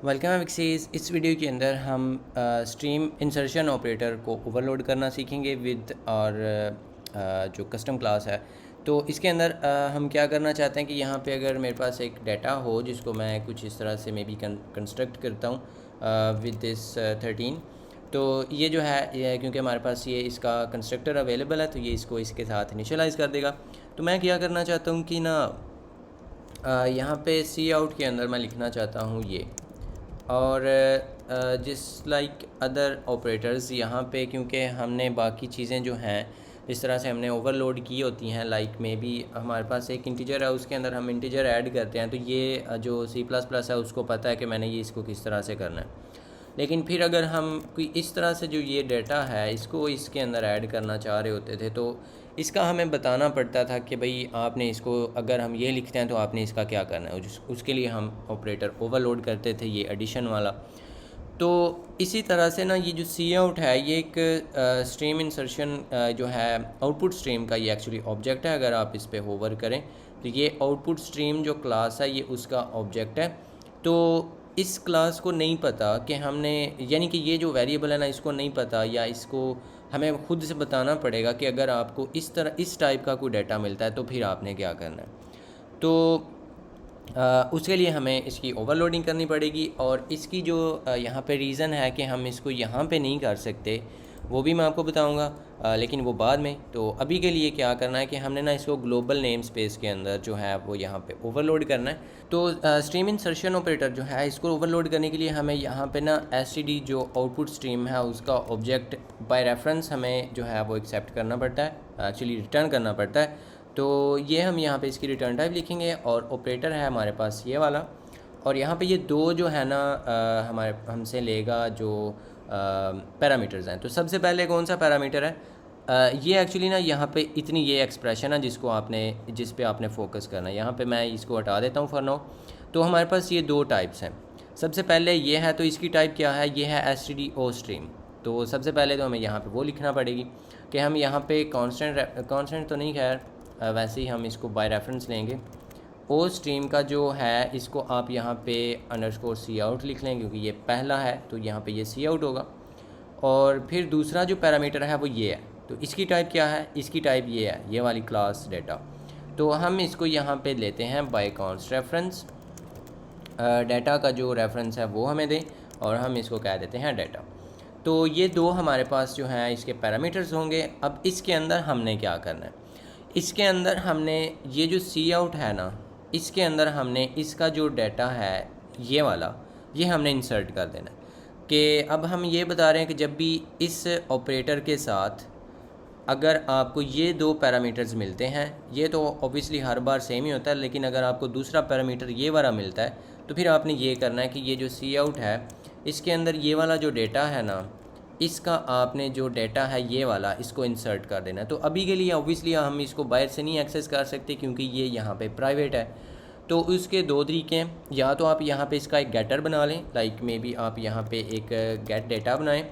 Welcome विक्सीज। इस video के अंदर हम स्ट्रीम इंसर्शन ऑपरेटर को ओवरलोड करना सीखेंगे विद और जो कस्टम क्लास है। तो इसके अंदर हम क्या करना चाहते हैं कि यहाँ पे अगर मेरे पास एक डाटा हो जिसको मैं कुछ इस तरह से मे बी कंस्ट्रक्ट करता हूँ विद दिस 13। तो ये जो है ये क्योंकि हमारे पास ये इसका कंस्ट्रक्टर अवेलेबल है तो ये इसको इसके साथ इनिशियलाइज़ कर देगा। तो मैं क्या करना चाहता हूँ कि ना यहाँ पे सी आउट के अंदर मैं लिखना चाहता हूँ ये, और जिस लाइक अदर ऑपरेटर्स यहाँ पे क्योंकि हमने बाकी चीज़ें जो हैं इस तरह से हमने ओवरलोड की होती हैं, लाइक में भी हमारे पास एक इंटीजर है उसके अंदर हम इंटीजर ऐड करते हैं। तो ये जो सी प्लस प्लस है उसको पता है कि मैंने ये इसको किस तरह से करना है। लेकिन फिर अगर हम कोई इस तरह से जो ये डाटा है इसको इसके अंदर ऐड करना चाह रहे होते थे तो इसका हमें बताना पड़ता था कि भाई आपने इसको अगर हम ये लिखते हैं तो आपने इसका क्या करना है। उसके लिए हम ऑपरेटर ओवरलोड करते थे, ये एडिशन वाला। तो इसी तरह से ना ये जो सी आउट है ये एक स्ट्रीम इंसर्शन जो है आउटपुट स्ट्रीम का ये एक्चुअली ऑब्जेक्ट है। अगर आप इस पर होवर करें तो ये आउटपुट स्ट्रीम जो क्लास है ये उसका ऑब्जेक्ट है। तो इस क्लास को नहीं पता कि हमने, यानी कि ये जो वेरिएबल है ना इसको नहीं पता, या इसको हमें खुद से बताना पड़ेगा कि अगर आपको इस तरह इस टाइप का कोई डाटा मिलता है तो फिर आपने क्या करना है। तो उसके लिए हमें इसकी ओवरलोडिंग करनी पड़ेगी। और इसकी जो यहाँ पे रीज़न है कि हम इसको यहाँ पे नहीं कर सकते वो भी मैं आपको बताऊँगा, लेकिन वो बाद में। तो अभी के लिए क्या करना है कि हमने ना इसको ग्लोबल नेम स्पेस के अंदर जो है वो यहाँ पे ओवरलोड करना है। तो स्ट्रीम इंसर्शन ऑपरेटर जो है इसको ओवरलोड करने के लिए हमें यहाँ पे ना एसटीडी जो आउटपुट स्ट्रीम है उसका ऑब्जेक्ट बाय रेफरेंस हमें जो है वो एक्सेप्ट करना पड़ता है, एक्चुअली रिटर्न करना पड़ता है। तो ये हम यहाँ पे इसकी रिटर्न टाइप लिखेंगे और ऑपरेटर है हमारे पास ये वाला। और यहाँ पे ये दो जो है ना हमारे हमसे लेगा जो पैरामीटर्स हैं। तो सबसे पहले कौन सा पैरामीटर है, ये एक्चुअली ना यहाँ पे इतनी ये एक्सप्रेशन है जिस पे आपने फोकस करना है। यहाँ पे मैं इसको हटा देता हूँ फॉर नाउ। तो हमारे पास ये दो टाइप्स हैं। सबसे पहले ये है, तो इसकी टाइप क्या है, ये है stdio स्ट्रीम। तो सबसे पहले तो हमें यहाँ पे वो लिखना पड़ेगी कि हम यहाँ पे कांस्टेंट तो नहीं, खैर वैसे ही हम इसको बाय रेफरेंस लेंगे। ओ स्ट्रीम का जो है इसको आप यहाँ पे अंडरस्कोर सी आउट लिख लें क्योंकि ये पहला है तो यहाँ पे ये सी आउट होगा। और फिर दूसरा जो पैरामीटर है वो ये है। तो इसकी टाइप क्या है, इसकी टाइप ये है, ये वाली क्लास डाटा। तो हम इसको यहाँ पे लेते हैं बाय कॉन्स्ट रेफरेंस। डाटा का जो रेफरेंस है वो हमें दें और हम इसको कह देते हैं डाटा। तो ये दो हमारे पास जो हैं इसके पैरामीटर्स होंगे। अब इसके अंदर हमने क्या करना है, इसके अंदर हमने ये जो सी आउट है ना इसके अंदर हमने इसका जो डाटा है ये वाला ये हमने इंसर्ट कर देना है। कि अब हम ये बता रहे हैं कि जब भी इस ऑपरेटर के साथ अगर आपको ये दो पैरामीटर्स मिलते हैं, ये तो ऑब्वियसली हर बार सेम ही होता है, लेकिन अगर आपको दूसरा पैरामीटर ये वाला मिलता है तो फिर आपने ये करना है कि ये जो सी आउट है इसके अंदर ये वाला जो डेटा है ना इसका आपने जो डेटा है ये वाला इसको इंसर्ट कर देना है। तो अभी के लिए ऑब्वियसली हम इसको बाहर से नहीं एक्सेस कर सकते क्योंकि ये यहाँ पे प्राइवेट है। तो उसके दो तरीके हैं, या तो आप यहाँ पे इसका एक गेटर बना लें, लाइक मे बी आप यहाँ पे एक गेट डेटा बनाएं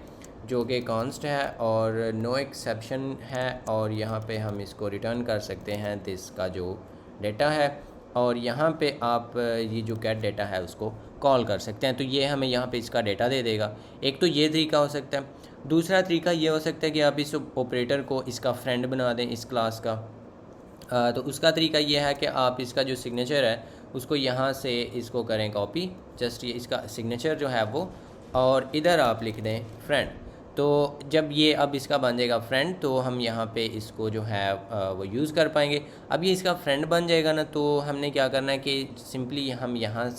जो कि कॉन्स्ट है और नो एक्सेप्शन है, और यहाँ पे हम इसको रिटर्न कर सकते हैं दिस का जो डेटा है, और यहाँ पे आप ये जो गेट डेटा है उसको कॉल कर सकते हैं। तो ये हमें यहाँ पे इसका डेटा दे देगा। एक तो ये तरीका हो सकता है। दूसरा तरीका ये हो सकता है कि आप इस ऑपरेटर को इसका फ्रेंड बना दें इस क्लास का। तो उसका तरीका ये है कि आप इसका जो सिग्नेचर है उसको यहाँ से इसको करें कॉपी, जस्ट ये इसका सिग्नेचर जो है वो, और इधर आप लिख दें फ्रेंड। तो जब ये अब इसका बन जाएगा फ्रेंड तो हम यहाँ पे इसको जो है वो यूज़ कर पाएंगे। अब ये इसका फ्रेंड बन जाएगा ना तो हमने क्या करना है कि सिंपली हम यहाँ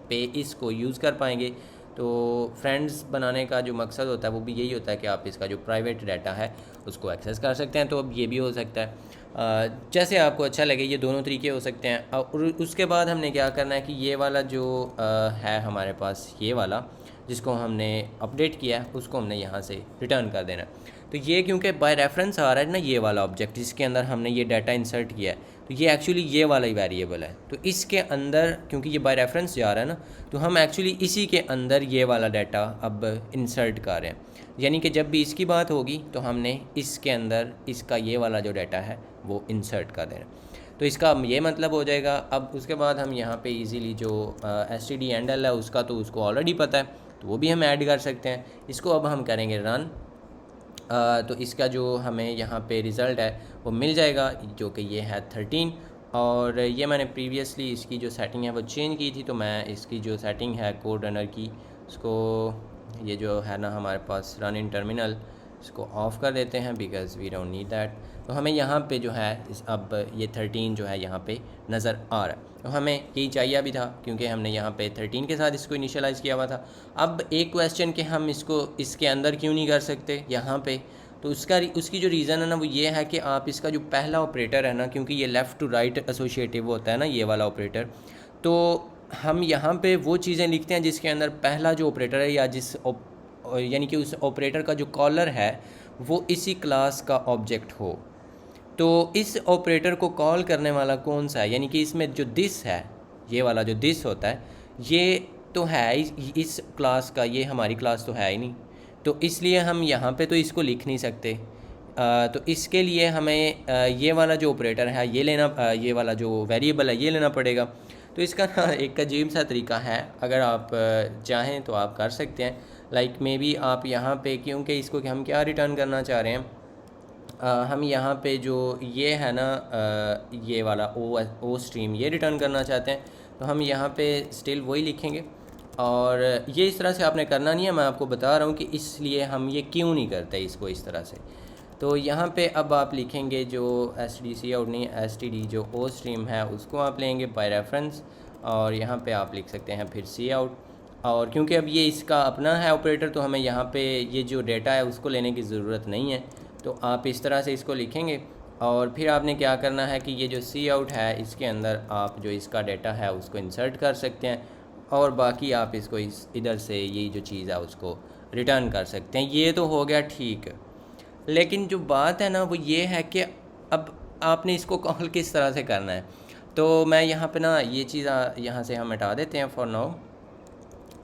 पे इसको यूज़ कर पाएंगे। तो फ्रेंड्स बनाने का जो मकसद होता है वो भी यही होता है कि आप इसका जो प्राइवेट डाटा है उसको एक्सेस कर सकते हैं। तो अब ये भी हो सकता है, जैसे आपको अच्छा लगे, ये दोनों तरीके हो सकते हैं। और उसके बाद हमने क्या करना है कि ये वाला जो है हमारे पास ये वाला जिसको हमने अपडेट किया है उसको हमने यहाँ से रिटर्न कर देना। तो ये क्योंकि बाय रेफरेंस आ रहा है ना ये वाला ऑब्जेक्ट जिसके अंदर हमने ये डाटा इंसर्ट किया है, तो ये एक्चुअली ये वाला ही वेरिएबल है। तो इसके अंदर क्योंकि ये बाय रेफरेंस जा रहा है ना तो हम एक्चुअली इसी के अंदर ये वाला डाटा अब इंसर्ट कर रहे हैं। यानी कि जब भी इसकी बात होगी तो हमने इसके अंदर इसका ये वाला जो डाटा है वो इंसर्ट कर देना। तो तो इसका ये मतलब हो जाएगा। अब उसके बाद हम यहाँ पे इजीली जो stdhandle है उसका तो उसको ऑलरेडी पता है, तो वो भी हम ऐड कर सकते हैं। इसको अब हम करेंगे रन, तो इसका जो हमें यहाँ पे रिज़ल्ट है वो मिल जाएगा, जो कि ये है 13। और ये मैंने प्रीवियसली इसकी जो सेटिंग है वो चेंज की थी, तो मैं इसकी जो सेटिंग है कोड रनर की, उसको ये जो है ना हमारे पास रन इन टर्मिनल, इसको ऑफ़ कर देते हैं because we don't need that. तो हमें यहाँ पे जो है अब ये 13 जो है यहाँ पे नज़र आ रहा है, तो हमें यही चाहिए भी था क्योंकि हमने यहाँ पे 13 के साथ इसको इनिशियलाइज़ किया हुआ था। अब एक क्वेश्चन कि हम इसको इसके अंदर क्यों नहीं कर सकते यहाँ पे, तो उसकी जो रीज़न है ना वो ये है कि आप इसका जो पहला ऑपरेटर है ना, क्योंकि ये लेफ़्ट टू राइट एसोसिएटिव होता है ना ये वाला ऑपरेटर, तो हम यहाँ पे वो चीज़ें लिखते हैं जिसके अंदर पहला जो ऑपरेटर है या यानी कि उस ऑपरेटर का जो कॉलर है वो इसी क्लास का ऑब्जेक्ट हो। तो इस ऑपरेटर को कॉल करने वाला कौन सा है, यानी कि इसमें जो दिस है, ये वाला जो दिस होता है, ये तो है इस क्लास का, ये हमारी क्लास तो है ही नहीं, तो इसलिए हम यहाँ पे तो इसको लिख नहीं सकते। तो इसके लिए हमें ये वाला जो ऑपरेटर है ये लेना, ये वाला जो वेरिएबल है ये लेना पड़ेगा। तो इसका ना एक अजीब सा तरीका है, अगर आप चाहें तो आप कर सकते हैं। लाइक मे बी आप यहाँ पे, क्योंकि इसको हम क्या रिटर्न करना चाह रहे हैं, हम यहाँ पे जो ये है ना ये वाला ओ स्ट्रीम ये रिटर्न करना चाहते हैं, तो हम यहाँ पे स्टिल वही लिखेंगे। और ये इस तरह से आपने करना नहीं है, मैं आपको बता रहा हूँ कि इसलिए हम ये क्यों नहीं करते इसको इस तरह से। तो यहाँ पे अब आप लिखेंगे जो std आउट नहीं, std जो ओ स्ट्रीम है उसको आप लेंगे बाय रेफरेंस, और यहाँ पे आप लिख सकते हैं फिर सी आउट। और क्योंकि अब ये इसका अपना है ऑपरेटर, तो हमें यहाँ पे ये जो डेटा है उसको लेने की ज़रूरत नहीं है, तो आप इस तरह से इसको लिखेंगे। और फिर आपने क्या करना है कि ये जो सी आउट है इसके अंदर आप जो इसका डेटा है उसको इंसर्ट कर सकते हैं, और बाकी आप इसको इधर से ये जो चीज़ है उसको रिटर्न कर सकते हैं। ये तो हो गया ठीक, लेकिन जो बात है ना वो ये है कि अब आपने इसको कॉल किस तरह से करना है। तो मैं यहाँ पे ना ये चीज़ यहाँ से हम हटा देते हैं फॉर नाउ,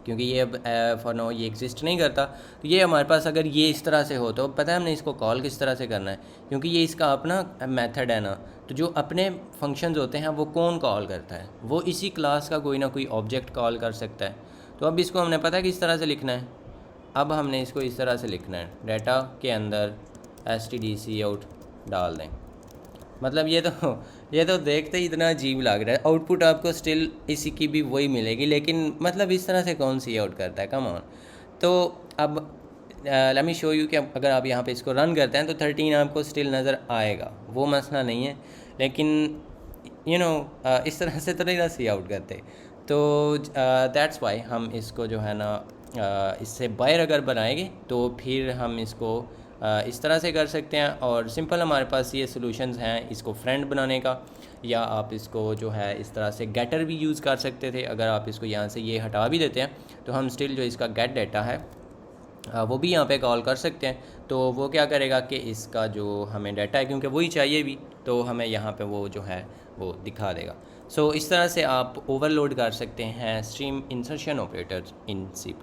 क्योंकि ये अब फॉर नाउ ये एग्जिस्ट नहीं करता। तो ये हमारे पास अगर ये इस तरह से हो तो पता है हमने इसको कॉल किस तरह से करना है, क्योंकि ये इसका अपना मेथड है ना, तो जो अपने फंक्शंस होते हैं वो कौन कॉल करता है, वो इसी क्लास का कोई ना कोई ऑब्जेक्ट कॉल कर सकता है। तो अब इसको हमने पता है किस तरह से लिखना है, अब हमने इसको इस तरह से लिखना है, डाटा के अंदर std आउट डाल दें। मतलब ये तो देखते ही इतना अजीब लग रहा है, आउटपुट आपको स्टिल इसी की भी वही मिलेगी, लेकिन मतलब इस तरह से कौन सी आउट करता है, कम ऑन। तो अब लेट मी शो यू कि अगर आप यहाँ पे इसको रन करते हैं तो 13 आपको स्टिल नज़र आएगा, वो मसला नहीं है, लेकिन इस तरह से तो नहीं ना सी आउट करते। तो दैट्स वाई हम इसको जो है ना इससे बाहर अगर बनाएंगे तो फिर हम इसको इस तरह से कर सकते हैं। और सिंपल हमारे पास ये सॉल्यूशंस हैं इसको फ्रेंड बनाने का, या आप इसको जो है इस तरह से गेटर भी यूज़ कर सकते थे। अगर आप इसको यहाँ से ये हटा भी देते हैं तो हम स्टिल जो इसका गेट डाटा है वो भी यहाँ पे कॉल कर सकते हैं। तो वो क्या करेगा कि इसका जो हमें डाटा है, क्योंकि वही चाहिए भी, तो हमें यहाँ पे वो जो है वो दिखा देगा। सो इस तरह से आप ओवरलोड कर सकते हैं stream insertion operators in C++।